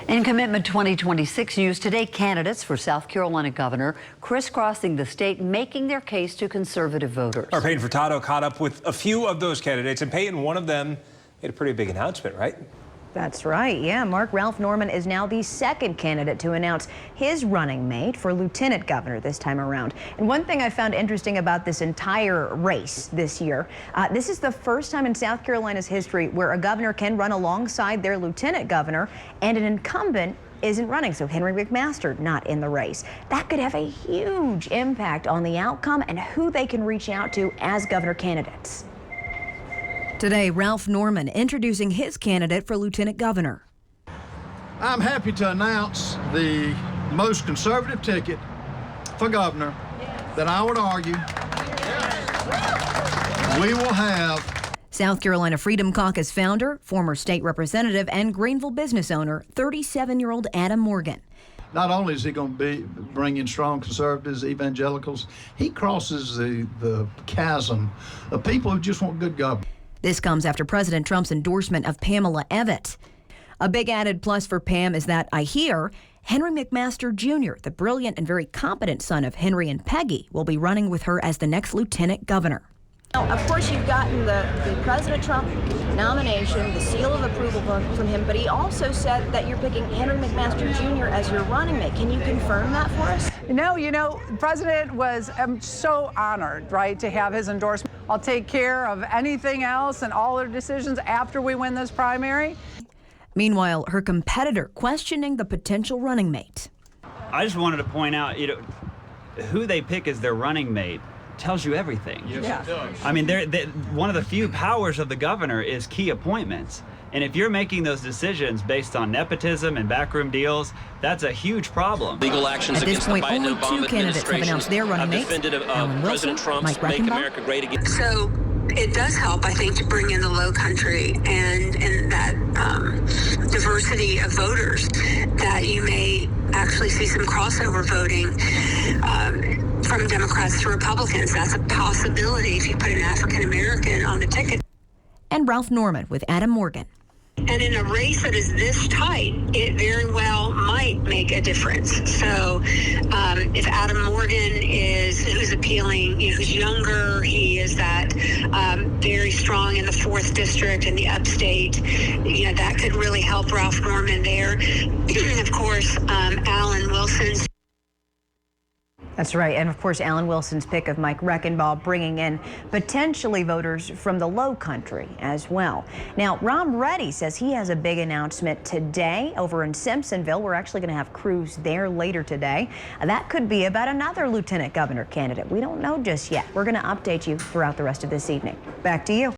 In Commitment 2026 News today, candidates for South Carolina governor crisscrossing the state, making their case to conservative voters. Our Peyton Furtado caught up with a few of those candidates, and Peyton, one of them made a pretty big announcement, right? That's right. Yeah, Ralph Norman is now the second candidate to announce his running mate for lieutenant governor this time around. And one thing I found interesting about this entire race this year, this is the first time in South Carolina's history where a governor can run alongside their lieutenant governor and an incumbent isn't running. So Henry McMaster not in the race. That could have a huge impact on the outcome and who they can reach out to as governor candidates. Today, Ralph Norman introducing his candidate for lieutenant governor. I'm happy to announce the most conservative ticket for governor that I would argue we will have. South Carolina Freedom Caucus founder, former state representative, and Greenville business owner, 37-year-old Adam Morgan. Not only is he going to bring in strong conservatives, evangelicals, he crosses the chasm of people who just want good government. This comes after President Trump's endorsement of Pamela Evette. A big added plus for Pam is that, I hear, Henry McMaster Jr., the brilliant and very competent son of Henry and Peggy, will be running with her as the next lieutenant governor. Now, of course, you've gotten the President Trump nomination, the seal of approval from him, but he also said that you're picking Henry McMaster Jr. as your running mate. Can you confirm that for us? No, the president was so honored, right, to have his endorsement. I'll take care of anything else and all their decisions after we win this primary. Meanwhile, her competitor questioning the potential running mate. I just wanted to point out, who they pick as their running mate tells you everything. Yes, it does. I mean, one of the few powers of the governor is key appointments. And if you're making those decisions based on nepotism and backroom deals, that's a huge problem. Legal actions At this point, only two candidates have announced their running mates. Alan Wilson, President Trump's Mike Make Rechenbach. America Great Again. So it does help, I think, to bring in the Low Country and that diversity of voters, that you may actually see some crossover voting from Democrats to Republicans. That's a possibility if you put an African American on the ticket. And Ralph Norman with Adam Morgan. And in a race that is this tight, it very well might make a difference. So if Adam Morgan who's appealing, who's younger, he is that very strong in the 4th district in the upstate, that could really help Ralph Norman there. Of course, Alan Wilson's. That's right. And of course, Alan Wilson's pick of Mike Rechenbach bringing in potentially voters from the Low Country as well. Now, Ron Reddy says he has a big announcement today over in Simpsonville. We're actually going to have crews there later today. That could be about another lieutenant governor candidate. We don't know just yet. We're going to update you throughout the rest of this evening. Back to you.